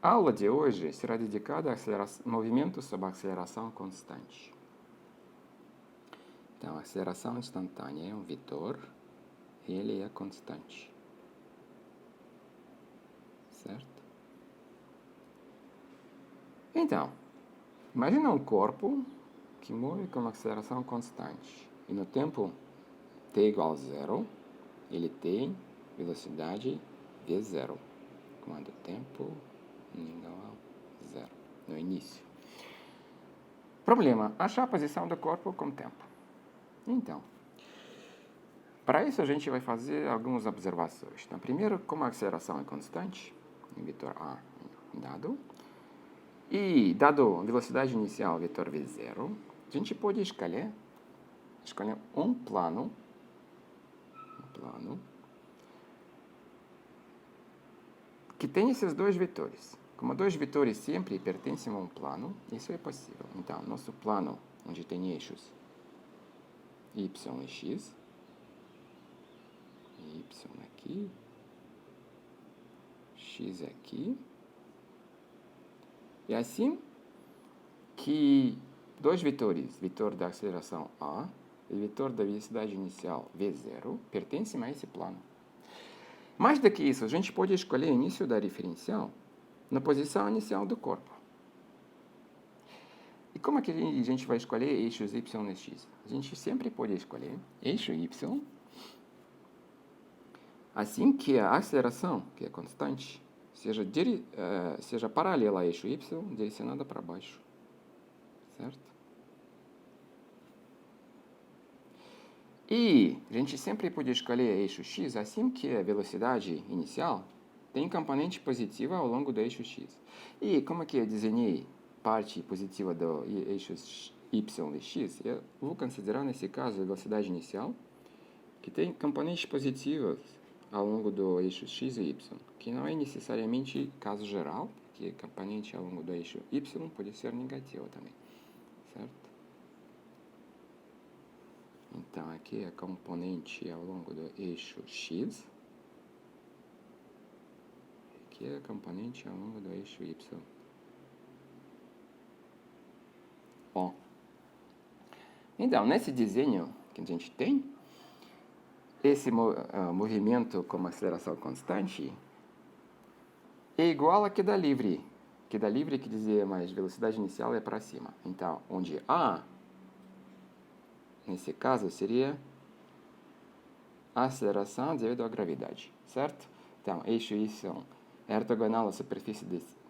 A aula de hoje será dedicada a movimentos sob aceleração constante. Então, a aceleração instantânea é um vetor e ele é constante. Certo? Então, imagina um corpo que move com uma aceleração constante. E no tempo t igual a zero, ele tem velocidade v0. Quando o tempo igual a zero, no início. Problema, achar a posição do corpo com tempo. Então, para isso a gente vai fazer algumas observações. Então, primeiro, como a aceleração é constante, em vetor A dado, e dado a velocidade inicial, vetor v0, a gente pode escolher um plano que tem esses dois vetores. Como dois vetores sempre pertencem a um plano, isso é possível. Então, nosso plano, onde tem eixos y e x, y aqui, x aqui, e assim que dois vetores, vetor da aceleração A e vetor da velocidade inicial v0, pertencem a esse plano. Mais do que isso, a gente pode escolher o início da referencial na posição inicial do corpo. E como é que a gente vai escolher eixos y e x? A gente sempre pode escolher eixo y assim que a aceleração, que é constante, seja paralela a eixo y, direcionada para baixo. Certo? E a gente sempre pode escolher eixo x assim que a velocidade inicial tem componente positiva ao longo do eixo x. E como é que eu desenhei parte positiva do eixo y e x? Eu vou considerar, nesse caso, a velocidade inicial, que tem componentes positivos ao longo do eixo x e y, que não é necessariamente caso geral, porque componente ao longo do eixo y pode ser negativo também. Certo? Então, aqui é a componente ao longo do eixo x. Aqui é a componente ao longo do eixo y. Bom, então, nesse desenho que a gente tem, esse movimento com uma aceleração constante é igual a queda livre. Queda livre quer dizer, mais velocidade inicial é para cima. Então, onde A, nesse caso, seria a aceleração devido à gravidade, certo? Então, eixo Y é ortogonal à superfície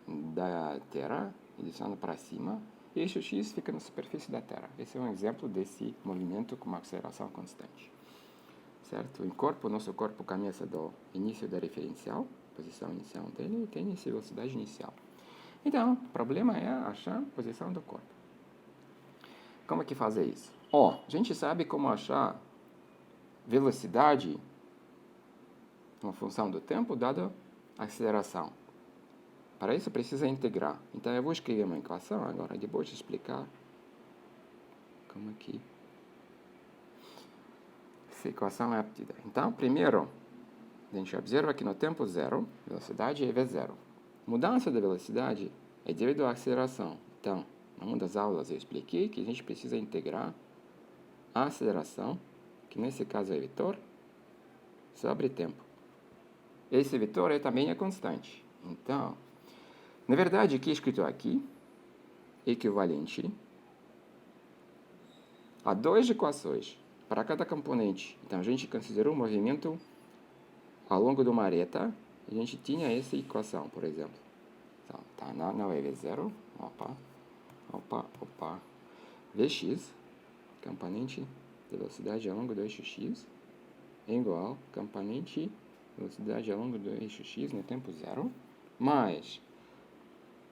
da Terra, direcionado para cima, e eixo X fica na superfície da Terra. Esse é um exemplo desse movimento com uma aceleração constante. Certo? Nosso corpo começa do início da referencial, posição inicial dele, e tem essa velocidade inicial. Então, o problema é achar a posição do corpo. Como é que fazer isso? A gente sabe como achar velocidade, uma função do tempo, dada a aceleração. Para isso, precisa integrar. Então, eu vou escrever uma equação agora, depois de explicar como é que essa equação é obtida. Então, primeiro, a gente observa que no tempo zero, velocidade é v0. Mudança da velocidade é devido à aceleração. Então, numa das aulas eu expliquei que a gente precisa integrar a aceleração, que nesse caso é vetor, sobre tempo. Esse vetor também é constante. Então, na verdade, o que é escrito aqui é equivalente a duas equações para cada componente. Então, a gente considerou o movimento ao longo de uma reta, a gente tinha essa equação, por exemplo. Então, não é V0, Vx, componente de velocidade ao longo do eixo x, é igual a componente de velocidade ao longo do eixo x no tempo zero, mais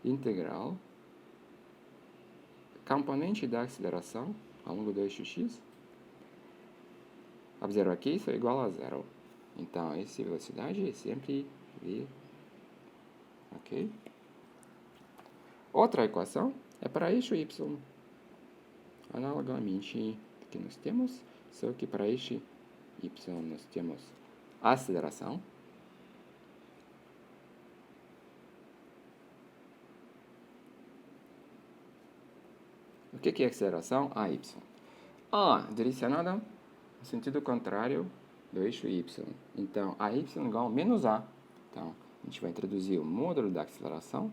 integral, componente da aceleração ao longo do eixo x, observa aqui, isso é igual a zero. Então, essa velocidade é sempre v. Ok? Outra equação é para eixo y. Analogamente, que nós temos, só que para eixo y nós temos a aceleração O que é aceleração? AY. A direcionada no sentido contrário do eixo Y. Então, AY igual a menos A. Então, a gente vai introduzir o módulo da aceleração.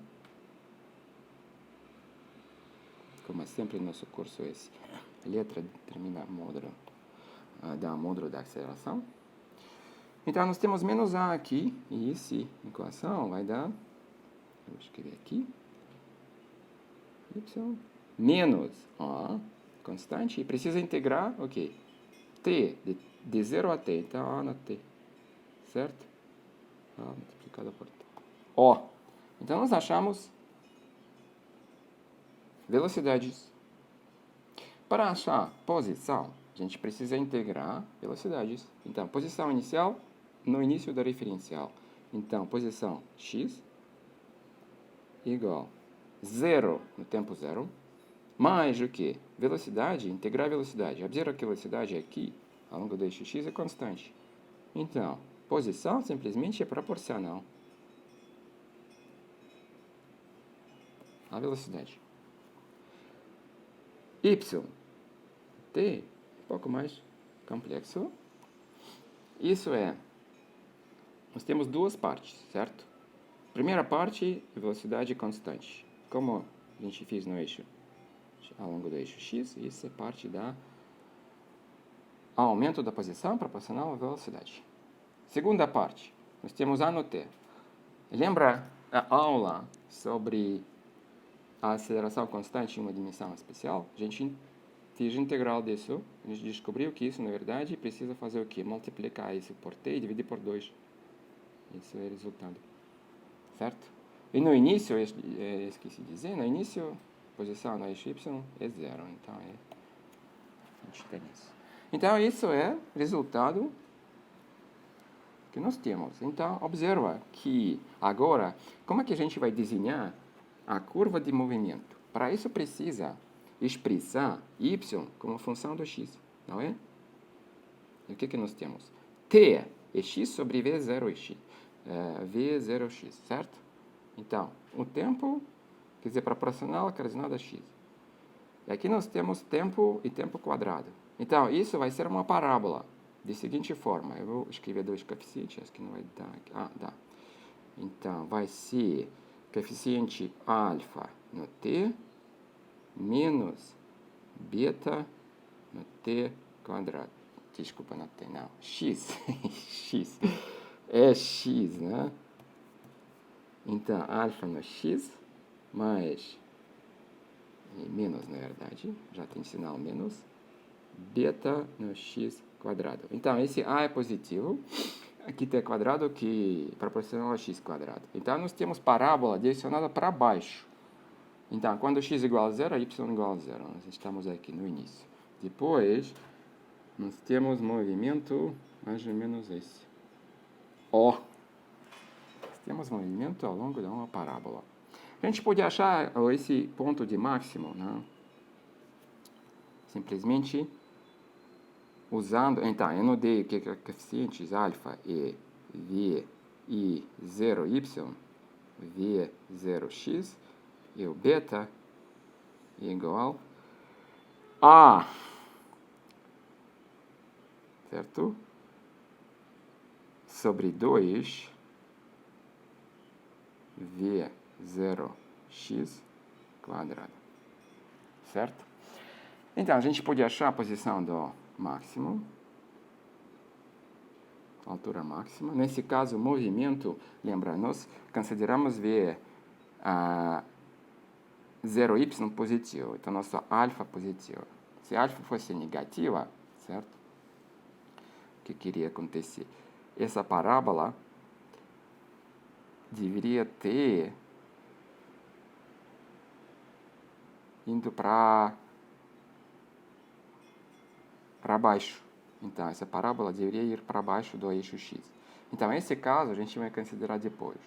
Como sempre no nosso curso, a letra determina módulo, dá módulo da aceleração. Então, nós temos menos A aqui, e essa equação vai dar, eu vou escrever aqui, Y menos A, constante, e precisa integrar o quê? T, de 0 a T, então A na T, certo? A multiplicado por T. O. Então, nós achamos velocidades. Para achar posição, a gente precisa integrar velocidades. Então, posição inicial no início da referencial. Então, posição x igual 0 no tempo 0, mais o que? Velocidade, integrar velocidade. Observa que a velocidade aqui, ao longo do eixo x, é constante. Então, posição simplesmente é proporcional à velocidade. Y, T, um pouco mais complexo. Isso é, nós temos duas partes, certo? Primeira parte, velocidade constante. Como a gente fez no eixo, ao longo do eixo x, isso é parte da aumento da posição proporcional à velocidade. Segunda parte, nós temos A no T. Lembra a aula sobre a aceleração constante em uma dimensão especial? A gente fez a integral disso, a gente descobriu que isso, na verdade, precisa fazer o quê? Multiplicar isso por t e dividir por 2. Isso é o resultado. Certo? E no início, esqueci de dizer, no início, posição no eixo y é 0. Então, a gente tem isso. Então, isso é o resultado que nós temos. Então, observa que agora, como é que a gente vai desenhar a curva de movimento? Para isso precisa expressar y como função do x, não é? E o que nós temos? T é x sobre V0x, V0x, certo? Então, o tempo, quer dizer, proporcional relacionado a x. E aqui nós temos tempo e tempo quadrado. Então, isso vai ser uma parábola, de seguinte forma. Eu vou escrever dois coeficientes, acho que não vai dar aqui. Ah, dá. Então, vai ser coeficiente alfa no t, menos beta no t quadrado. Desculpa, não tem, não. X. X. É x, né? Então, alfa no x, mais, menos, na verdade, já tem sinal menos, beta no x quadrado. Então, esse a é positivo, aqui t quadrado que é proporcional a x quadrado. Então, nós temos parábola direcionada para baixo. Então, quando x igual a 0, y igual a 0. Nós estamos aqui no início. Depois, nós temos movimento, mais ou menos esse. Ó. Nós temos movimento ao longo de uma parábola. A gente pode achar esse ponto de máximo, né? Simplesmente usando... Então, eu notei que coeficientes alfa e v e 0y, v 0x, e o beta igual a, certo? Sobre 2 v0x quadrado, certo? Então, a gente pode achar a posição do máximo, altura máxima. Nesse caso, o movimento, lembra, nós consideramos ver 0y positivo, então nosso alfa positivo. Se alfa fosse negativa, certo? O que queria acontecer? Essa parábola deveria ter indo para baixo. Então, essa parábola deveria ir para baixo do eixo x. Então, esse caso a gente vai considerar depois.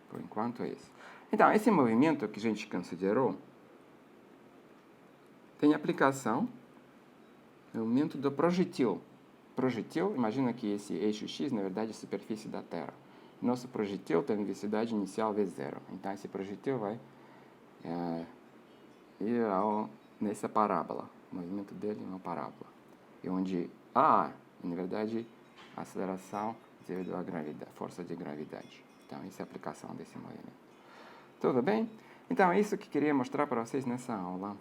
Por enquanto é isso. Então, esse movimento que a gente considerou tem aplicação no movimento do projetil. Projetil, imagina que esse eixo x, na verdade, é a superfície da Terra. Nosso projetil tem velocidade inicial v0. Então, esse projetil vai ir ao nessa parábola. O movimento dele é uma parábola. E onde A, na verdade, a aceleração devido à gravidade, força de gravidade. Então, essa é a aplicação desse movimento. Tudo bem? Então, é isso que queria mostrar para vocês nessa aula.